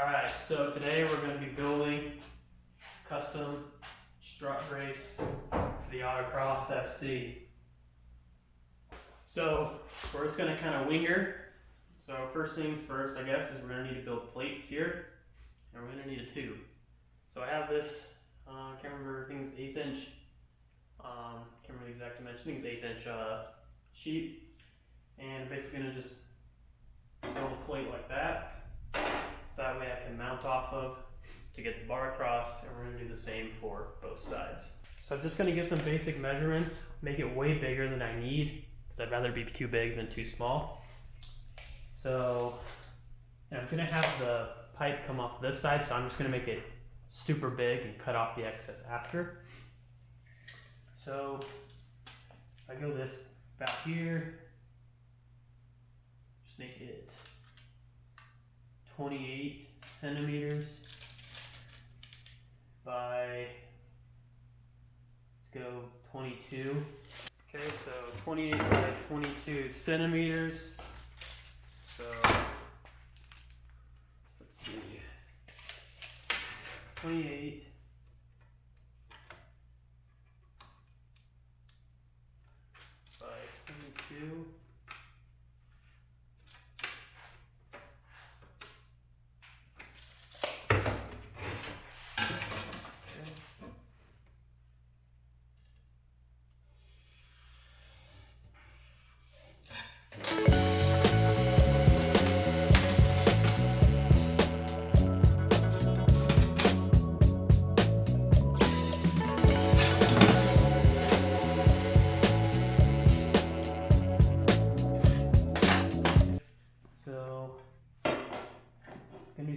Alright, so today we're going to be building custom strut brace for the Autocross FC. So we're just going to kind of wing her. So first things first, I guess, is we're going to need to build plates here, and we're going to need a tube. So I have this, I can't remember, I think it's 1/8 inch, can't remember the exact dimension, I think it's 1/8 inch sheet, and basically going to just build a plate like that. So that way I can mount off of to get the bar across, and we're going to do the same for both sides. So I'm just going to get some basic measurements, make it way bigger than I need, because I'd rather be too big than too small. So and I'm going to have the pipe come off this side, so I'm just going to make it super big and cut off the excess after. So I go this about here, just make it 28 centimeters by, let's go 22. Okay, so 28 by 22 centimeters. So let's see, 28 by 22.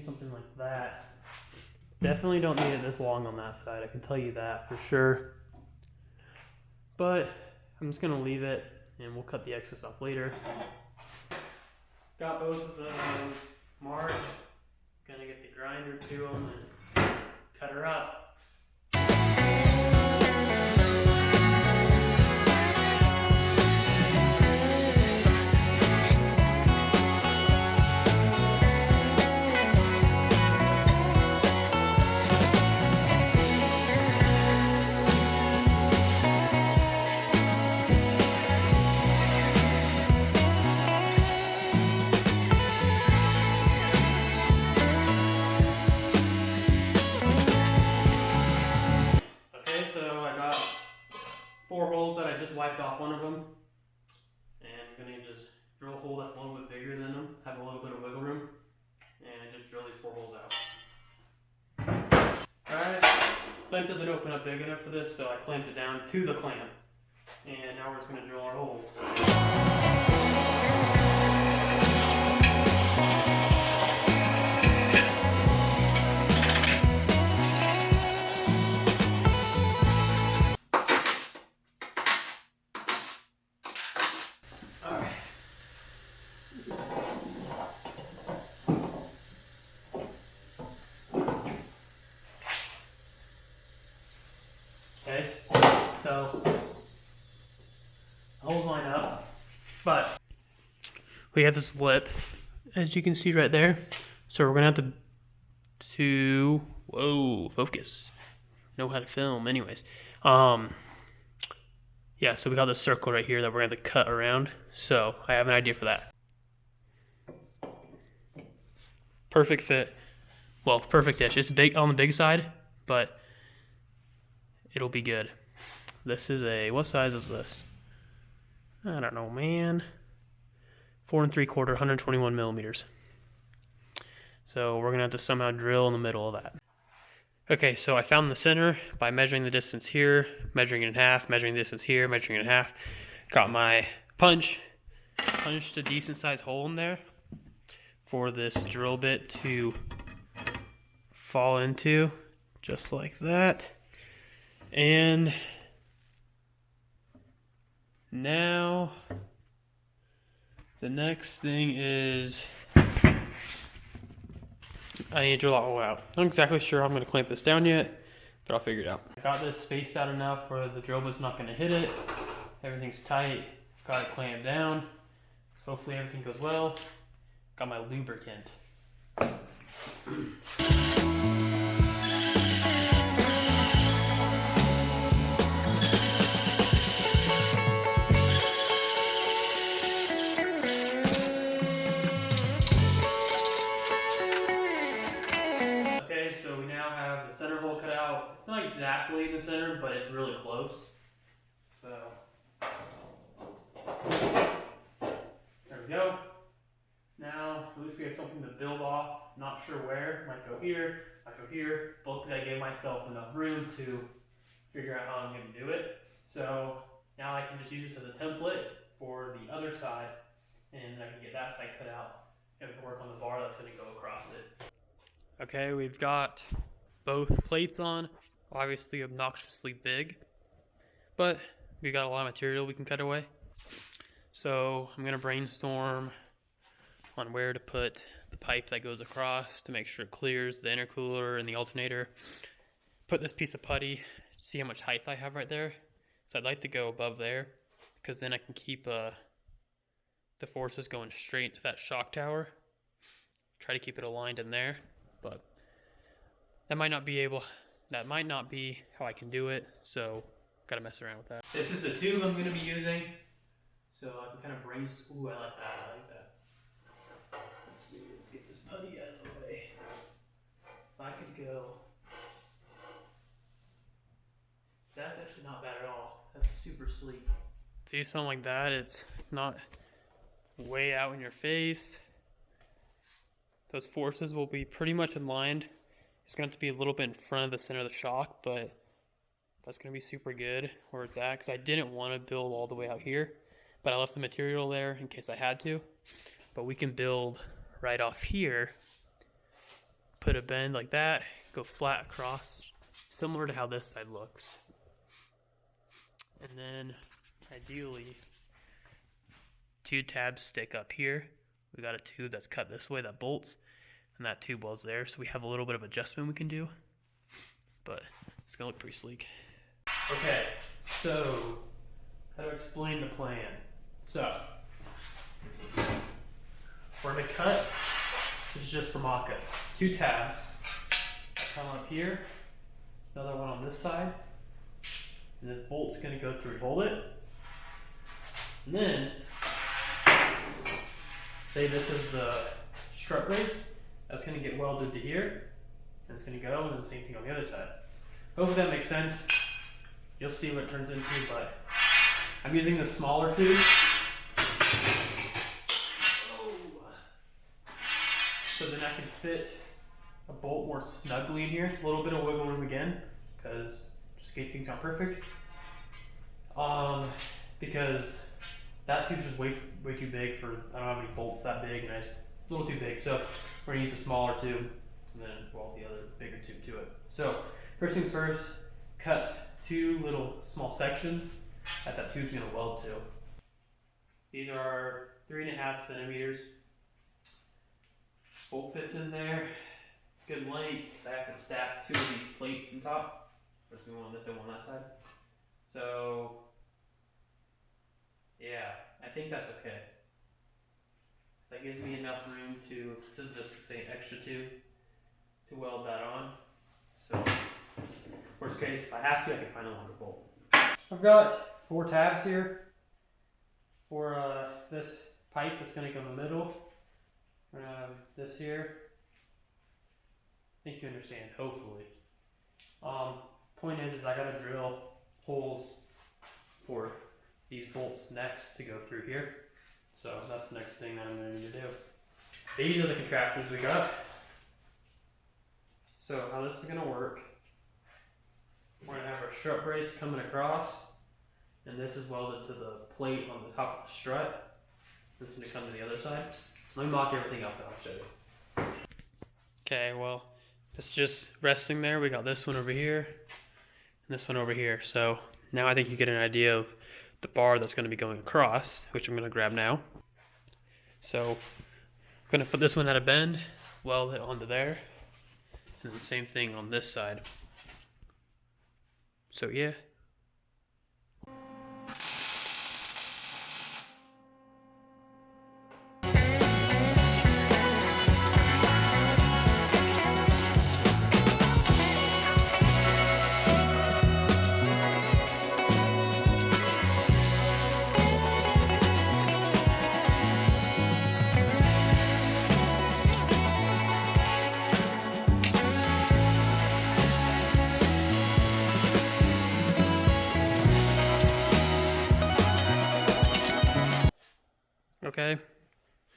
Something like that. Definitely don't need it this long on that side, I can tell you that for sure. But I'm just gonna leave it and we'll cut the excess off later. Got both of them marked. Gonna get the grinder to them and cut her up. Wiped off one of them, and I'm going to just drill a hole that's a little bit bigger than them, have a little bit of wiggle room, and just drill these 4 holes out. Alright, clamp doesn't open up big enough for this, so I clamped it down to the clamp, and now we're just going to drill our holes. Okay, so holes line up, but we have this lip, as you can see right there. So we're gonna have to whoa, focus. Know how to film, anyways. Yeah, so we got this circle right here that we're gonna have to cut around. So I have an idea for that. Perfect fit. Well, perfect-ish. It's big on the big side, but it'll be good. This is a, what size is this? I don't know, man. 4 3/4, 121 millimeters. So we're gonna have to somehow drill in the middle of that. Okay, so I found the center by measuring the distance here, measuring it in half, measuring the distance here, measuring it in half. Got my punch, punched a decent sized hole in there for this drill bit to fall into, just like that. And now the next thing is I need to drill that hole out. I'm not exactly sure how I'm going to clamp this down yet, but I'll figure it out. I got this spaced out enough where the drill bit's not going to hit it. Everything's tight. Got it clamped down. So hopefully everything goes well. Got my lubricant. about, it's not exactly in the center, but it's really close. So, there we go. Now, at least we have something to build off. Not sure where, might go here, might go here. But I gave myself enough room to figure out how I'm going to do it. So now I can just use this as a template for the other side, and I can get that side cut out and we can work on the bar that's going to go across it. Okay, we've got both plates on, obviously obnoxiously big, but we got a lot of material we can cut away. So I'm going to brainstorm on where to put the pipe that goes across to make sure it clears the intercooler and the alternator. Put this piece of putty, see how much height I have right there. So I'd like to go above there, because then I can keep the forces going straight to that shock tower. Try to keep it aligned in there, but that might not be how I can do it, so gotta mess around with that. This is the tube I'm gonna be using, so I can kind of brainstorm. Ooh, I like that. Let's see, let's get this putty out of the way. If I could go, that's actually not bad at all. That's super sleek. Do something like that, it's not way out in your face. Those forces will be pretty much in line. It's going to have to be a little bit in front of the center of the shock, but that's going to be super good where it's at, because I didn't want to build all the way out here, but I left the material there in case I had to. But we can build right off here, put a bend like that, go flat across, similar to how this side looks. And then ideally 2 tabs stick up here. We got a tube that's cut this way that bolts, and that tube welds there, so we have a little bit of adjustment we can do, but it's gonna look pretty sleek. Okay, so how to explain the plan. So we're gonna cut, this is just for mock-up, 2 tabs come up here, another one on this side, and this bolt's gonna go through, hold it, and then say this is the strut brace, that's going to get welded to here, and it's going to go, and then the same thing on the other side. Hopefully that makes sense. You'll see what it turns into, but I'm using the smaller tube. So then I can fit a bolt more snugly in here. A little bit of wiggle room again, because just in case things aren't perfect. Because that tube's just way too big for, I don't have any bolts that big, and it's a little too big. So we're gonna use a smaller tube and then weld the other bigger tube to it. So first things first, cut 2 little small sections that tube's gonna weld to. These are 3.5 centimeters. Bolt fits in there, good length. I have to stack 2 of these plates on top. First one on this and one on that side. So yeah, I think that's okay. That gives me enough room to, this is just the same extra tube, to weld that on. So, worst case, if I have to, I can find a longer bolt. I've got 4 tabs here for this pipe that's going to go in the middle. This here. I think you understand, hopefully. Point is I got to drill holes for these bolts next to go through here. So that's the next thing that I'm going to need to do. These are the contraptions we got. So how this is going to work, we're going to have our strut brace coming across, and this is welded to the plate on the top of the strut. This is going to come to the other side. Let me mock everything up and I'll show you. Okay, well, it's just resting there. We got this one over here and this one over here. So now I think you get an idea of the bar that's going to be going across, which I'm going to grab now. So I'm going to put this one at a bend, weld it onto there, and the same thing on this side. So yeah.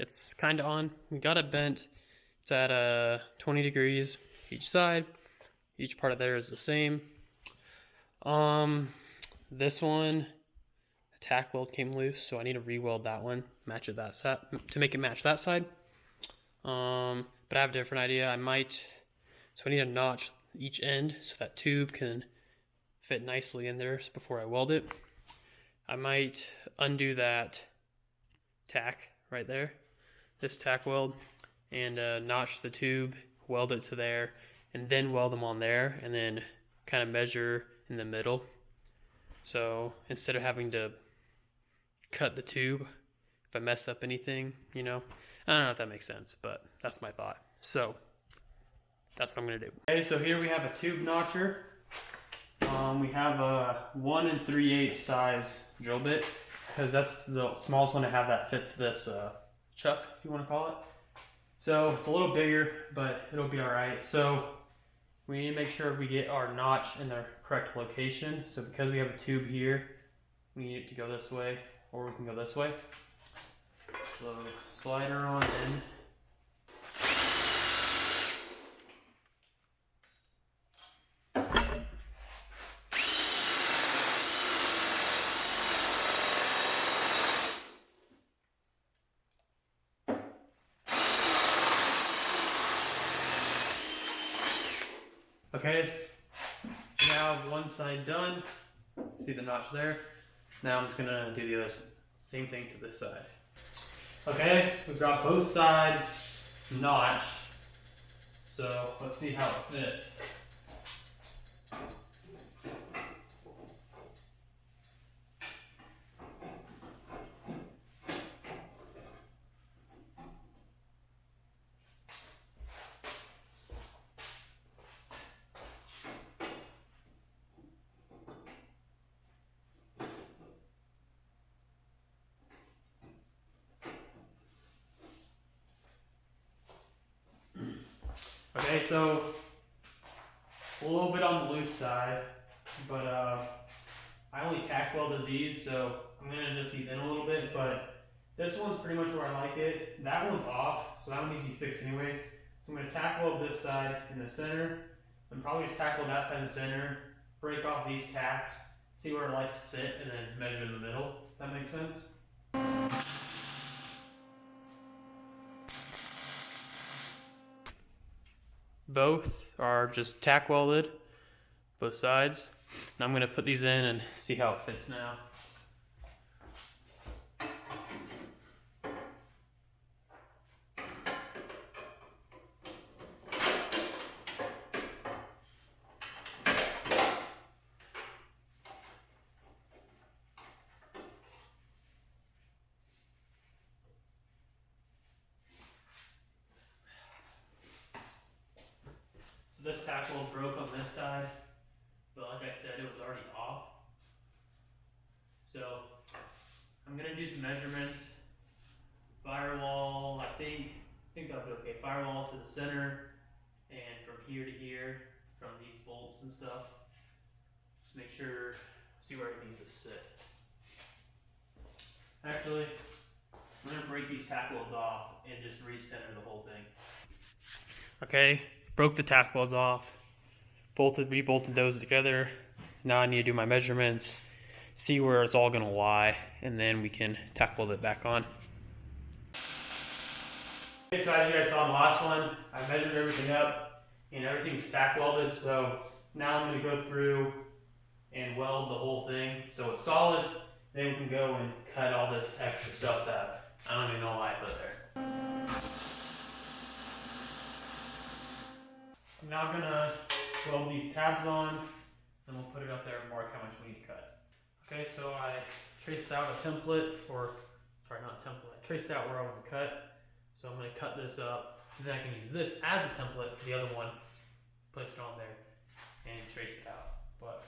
It's kind of on. We got it bent. It's at 20 degrees each side. Each part of there is the same. This one, the tack weld came loose, so I need to re-weld that one, match it that side to make it match that side. But I have a different idea. I need to notch each end so that tube can fit nicely in there before I weld it. I might undo that tack right there, this tack weld, and notch the tube, weld it to there, and then weld them on there, and then kind of measure in the middle. So instead of having to cut the tube if I mess up anything, you know, I don't know if that makes sense, but that's my thought. So that's what I'm gonna do. Okay, so here we have a tube notcher. We have a 1 3/8 size drill bit, because that's the smallest one I have that fits this chuck, if you want to call it. So it's a little bigger, but it'll be all right. So we need to make sure we get our notch in the correct location. So because we have a tube here, we need it to go this way, or we can go this way. So slide her on in. Okay, now one side done. See the notch there? Now I'm just gonna do the other same thing to this side. Okay, we've got both sides notched. So let's see how it fits. Okay, so a little bit on the loose side, but I only tack welded these, so I'm gonna adjust these in a little bit, but this one's pretty much where I like it. That one's off, so that one needs to be fixed anyways. So I'm gonna tack weld this side in the center, and probably just tack weld that side in the center, break off these tacks, see where it likes to sit, and then measure in the middle. That makes sense? Both are just tack welded, both sides. Now I'm going to put these in and see how it fits now. So this tack weld broke on this side, but like I said, it was already off. So I'm gonna do some measurements. Firewall, I think that'll be okay. Firewall to the center, and from here to here, from these bolts and stuff. Just make sure, see where it needs to sit. Actually, I'm gonna break these tack welds off and just recenter the whole thing. Okay, broke the tack welds off, rebolted those together. Now I need to do my measurements, see where it's all gonna lie, and then we can tack weld it back on. Okay, so as you guys saw in the last one, I measured everything up and everything's tack welded. So now I'm gonna go through and weld the whole thing so it's solid. Then we can go and cut all this extra stuff that I don't even know why I put there. I'm now gonna weld these tabs on, and we'll put it up there and mark how much we need to cut. Okay, so I traced out a template I traced out where I want to cut. So I'm gonna cut this up, and then I can use this as a template for the other one, place it on there, and trace it out. But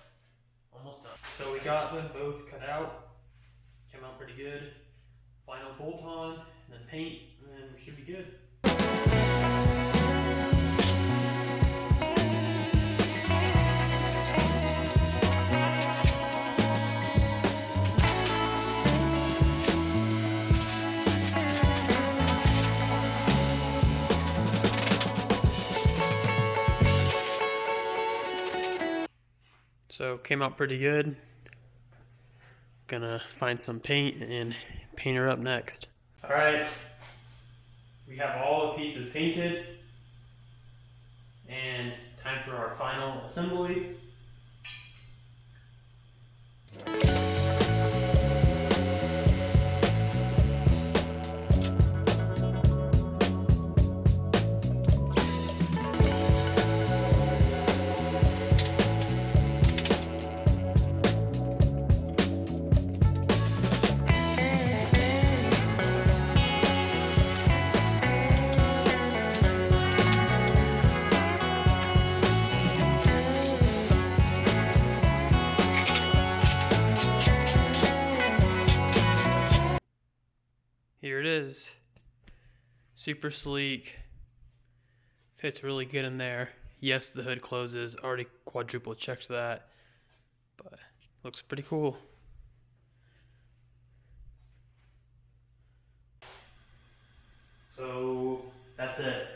almost done. So we got them both cut out, came out pretty good. Final bolt on, and then paint, and then we should be good. So came out pretty good. Gonna find some paint and paint her up next. All right, we have all the pieces painted and time for our final assembly. Here it is. Super sleek. Fits really good in there. Yes, the hood closes. Already quadruple checked that. But looks pretty cool. So that's it.